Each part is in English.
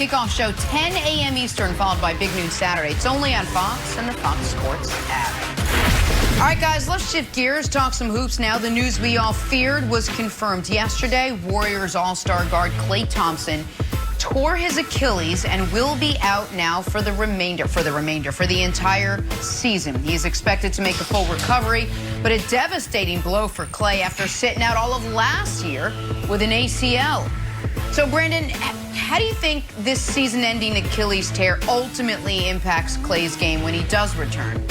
kickoff show 10 a.m. Eastern, followed by Big Noon Saturday. It's only on Fox and the Fox Sports app. All right, guys, let's shift gears, talk some hoops now. The news we all feared was confirmed yesterday. Warriors All-Star guard Klay Thompson tore his Achilles and will be out now for the entire season. He's expected to make a full recovery, but a devastating blow for Klay after sitting out all of last year with an ACL. So, Brandon, how do you think this season-ending Achilles tear ultimately impacts Klay's game when he does return?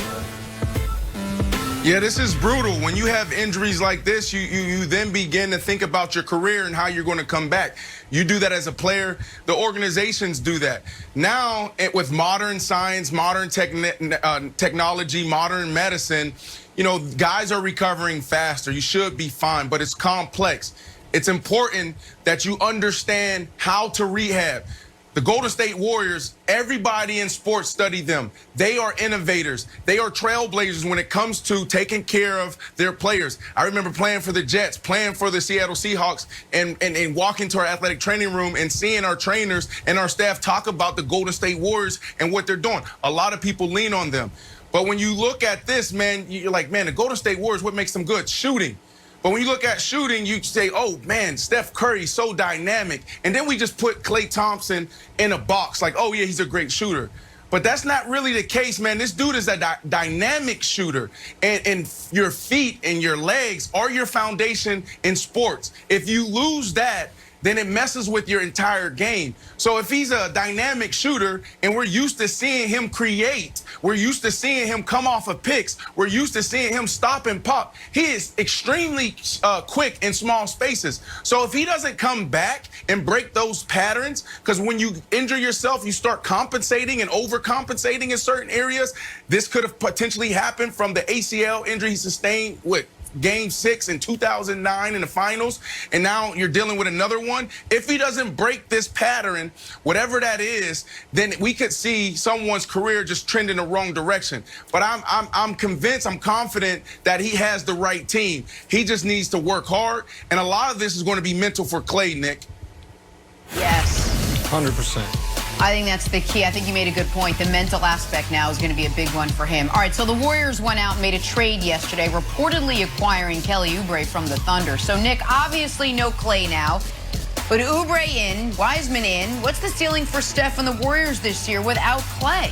Yeah, this is brutal. When you have injuries like this, you then begin to think about your career and how you're going to come back. You do that as a player. The organizations do that. Now, with modern science, modern technology, modern medicine, you know, guys are recovering faster. You should be fine, but it's complex. It's important that you understand how to rehab. The Golden State Warriors, everybody in sports studied them. They are innovators. They are trailblazers when it comes to taking care of their players. I remember playing for the Jets, playing for the Seattle Seahawks, and walking to our athletic training room and seeing our trainers and our staff talk about the Golden State Warriors and what they're doing. A lot of people lean on them. But when you look at this, man, you're like, man, the Golden State Warriors, what makes them good? Shooting. But when you look at shooting, you say, oh, man, Steph Curry's so dynamic. And then we just put Klay Thompson in a box like, oh, yeah, he's a great shooter. But that's not really the case, man. This dude is a dynamic shooter. And your feet and your legs are your foundation in sports. If you lose that, then it messes with your entire game. So if he's a dynamic shooter and we're used to seeing him create, we're used to seeing him come off of picks, we're used to seeing him stop and pop, he is extremely quick in small spaces. So if he doesn't come back and break those patterns, because when you injure yourself, you start compensating and overcompensating in certain areas. This could have potentially happened from the ACL injury he sustained with Game 6 in 2009 in the finals, and now you're dealing with another one. If he doesn't break this pattern, whatever that is, then we could see someone's career just trend in the wrong direction. But I'm convinced, I'm confident that he has the right team. He just needs to work hard, and a lot of this is going to be mental for Klay, Nick. Yes. 100%. I think that's the key. I think you made a good point. The mental aspect now is going to be a big one for him. All right, so the Warriors went out and made a trade yesterday, reportedly acquiring Kelly Oubre from the Thunder. So, Nick, obviously no Klay now, but Oubre in, Wiseman in. What's the ceiling for Steph and the Warriors this year without Klay?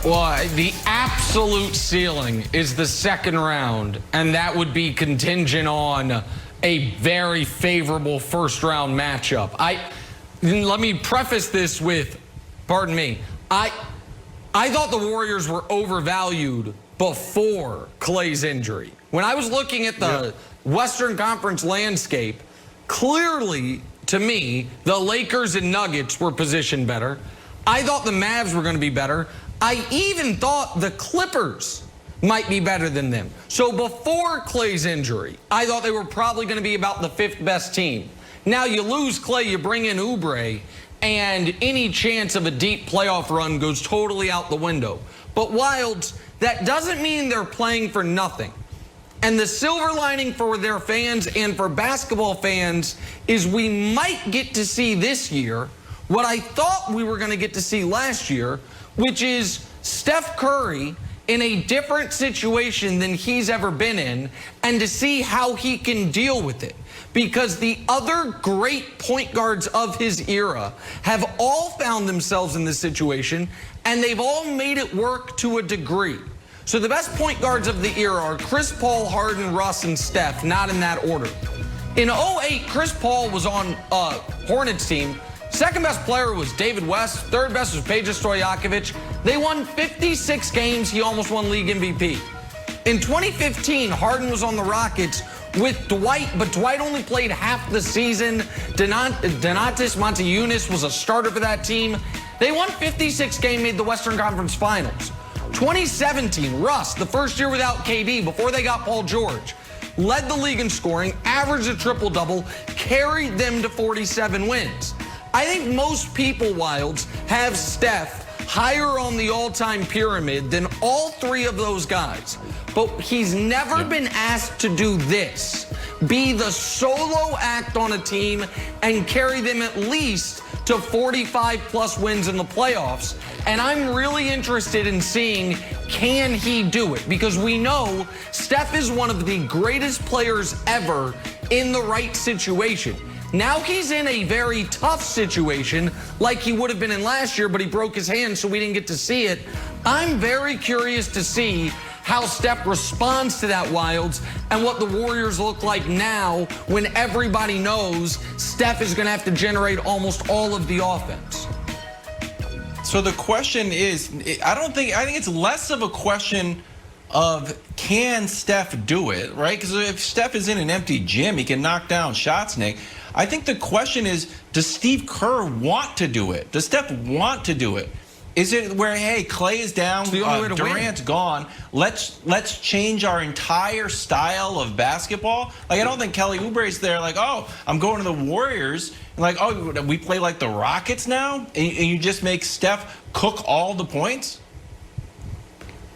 Well, the absolute ceiling is the second round, and that would be contingent on a very favorable first-round matchup. Let me preface this with, pardon me, I thought the Warriors were overvalued before Klay's injury. When I was looking at the Western Conference landscape, clearly, to me, the Lakers and Nuggets were positioned better. I thought the Mavs were going to be better. I even thought the Clippers might be better than them. So before Klay's injury, I thought they were probably going to be about the fifth best team. Now you lose Klay, you bring in Oubre, and any chance of a deep playoff run goes totally out the window. But Wilds, that doesn't mean they're playing for nothing. And the silver lining for their fans and for basketball fans is we might get to see this year what I thought we were going to get to see last year, which is Steph Curry in a different situation than he's ever been in, and to see how he can deal with it. Because the other great point guards of his era have all found themselves in this situation, and they've all made it work to a degree. So the best point guards of the era are Chris Paul, Harden, Russ, and Steph, not in that order. In 2008, Chris Paul was on Hornets team. Second best player was David West. Third best was Peja Stojakovic. They won 56 games. He almost won league MVP. In 2015, Harden was on the Rockets with Dwight, but Dwight only played half the season. Donatas Motiejunas was a starter for that team. They won 56 games, made the Western Conference Finals. 2017, Russ, the first year without KD, before they got Paul George, led the league in scoring, averaged a triple-double, carried them to 47 wins. I think most people, Wilds, have Steph higher on the all-time pyramid than all three of those guys. But he's never been asked to do this, be the solo act on a team and carry them at least to 45-plus wins in the playoffs. And I'm really interested in seeing, can he do it? Because we know Steph is one of the greatest players ever in the right situation. Now he's in a very tough situation like he would have been in last year, but he broke his hand, so we didn't get to see it. I'm very curious to see how Steph responds to that, Wilds, and what the Warriors look like now when everybody knows Steph is going to have to generate almost all of the offense. So the question is, I think it's less of a question of can Steph do it, right? Because if Steph is in an empty gym, he can knock down shots, Nick. I think the question is, does Steve Kerr want to do it? Does Steph want to do it? Is it where, hey, Klay is down, Durant's gone, let's change our entire style of basketball? Like, I don't think Kelly Oubre's there like, oh, I'm going to the Warriors. Like, oh, we play like the Rockets now? And you just make Steph cook all the points?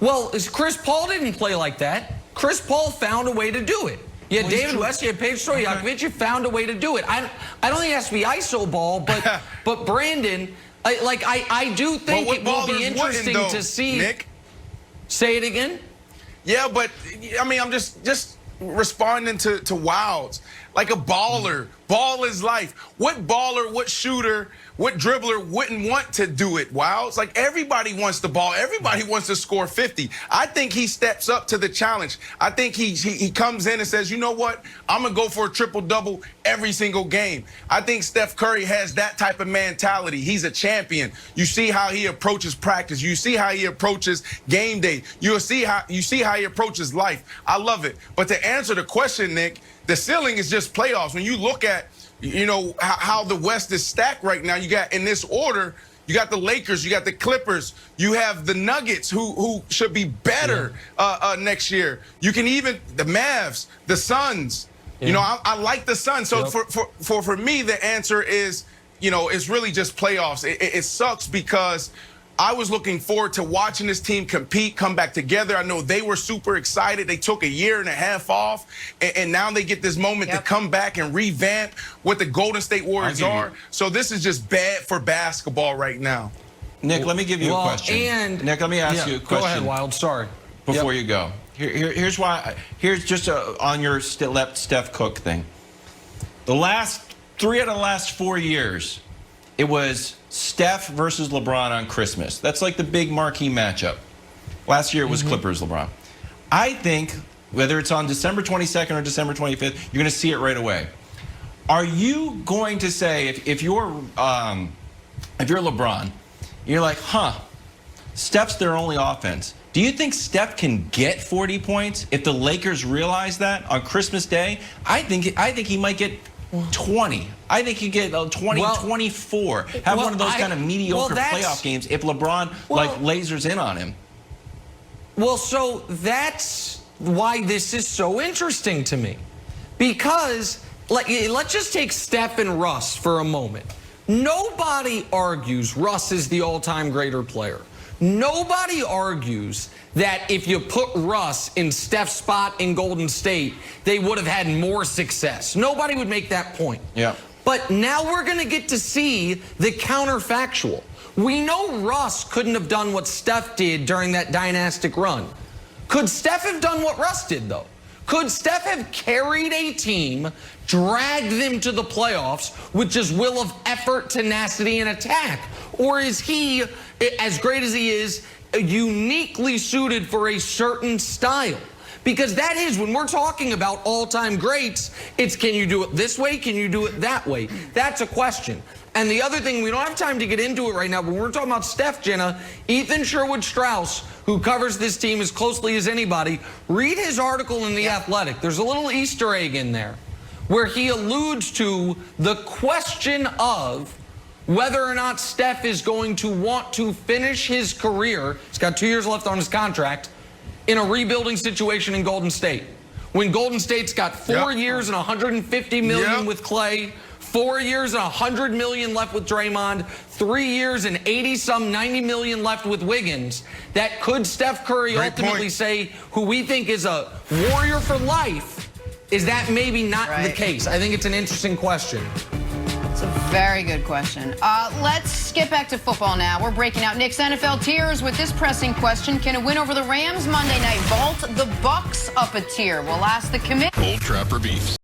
Well, Chris Paul didn't play like that. Chris Paul found a way to do it. You had David West, you had Paige Stojakovic, you found a way to do it. I don't think it has to be ISO ball, but Brandon, I do think it will be interesting to see. Nick? Say it again? Yeah, but, I mean, I'm just responding to Wilds. Like a baller. Ball is life. What baller, what shooter, what dribbler wouldn't want to do it, Wilds? Like, everybody wants the ball. Everybody wants to score 50. I think he steps up to the challenge. I think he comes in and says, you know what? I'm going to go for a triple-double every single game. I think Steph Curry has that type of mentality. He's a champion. You see how he approaches practice. You see how he approaches game day. You see how he approaches life. I love it. But to answer the question, Nick, the ceiling is just playoffs. When you look at, you know, how the West is stacked right now, you got, in this order, you got the Lakers, you got the Clippers, you have the Nuggets, who should be better next year. You can even, the Mavs, the Suns. You know, I like the Suns. So for me, the answer is, you know, it's really just playoffs. It sucks because I was looking forward to watching this team compete, come back together. I know they were super excited. They took a year and a half off, and now they get this moment to come back and revamp what the Golden State Warriors are. So this is just bad for basketball right now. Nick, let me give you a question. Nick, let me ask you a question. Go ahead, Wild. Sorry. Before you go. Here's why. Here's just on your Steph Cook thing. The last 3 out of the last 4 years, it was Steph versus LeBron on Christmas. That's like the big marquee matchup. Last year it was Clippers-LeBron. I think whether it's on December 22nd or December 25th, you're going to see it right away. Are you going to say, if you're LeBron, you're like, Steph's their only offense. Do you think Steph can get 40 points if the Lakers realize that on Christmas Day? I think he might get 20. I think you get 20, 24. Have one of those kind of mediocre playoff games if LeBron lasers in on him. Well, so that's why this is so interesting to me. Because, let's just take Steph and Russ for a moment. Nobody argues Russ is the all-time greater player. Nobody argues that if you put Russ in Steph's spot in Golden State, they would have had more success. Nobody would make that point. Yeah. But now we're going to get to see the counterfactual. We know Russ couldn't have done what Steph did during that dynastic run. Could Steph have done what Russ did, though? Could Steph have carried a team, dragged them to the playoffs with just will of effort, tenacity, and attack? Or is he, as great as he is, uniquely suited for a certain style? Because that is, when we're talking about all-time greats, it's can you do it this way, can you do it that way? That's a question. And the other thing, we don't have time to get into it right now, but when we're talking about Steph, Jenna, Ethan Sherwood-Strauss, who covers this team as closely as anybody, read his article in The Athletic. There's a little Easter egg in there where he alludes to the question of whether or not Steph is going to want to finish his career, he's got 2 years left on his contract, in a rebuilding situation in Golden State. When Golden State's got 4 years and $150 million with Klay, 4 years and $100 million left with Draymond, 3 years and 80-some, $90 million left with Wiggins, that could Steph Curry ultimately say, who we think is a warrior for life, is that maybe not the case? I think it's an interesting question. It's a very good question. Let's get back to football now. We're breaking out Nick's NFL tiers with this pressing question. Can a win over the Rams Monday night vault the Bucs up a tier? We'll ask the committee. Old Trapper Beefs.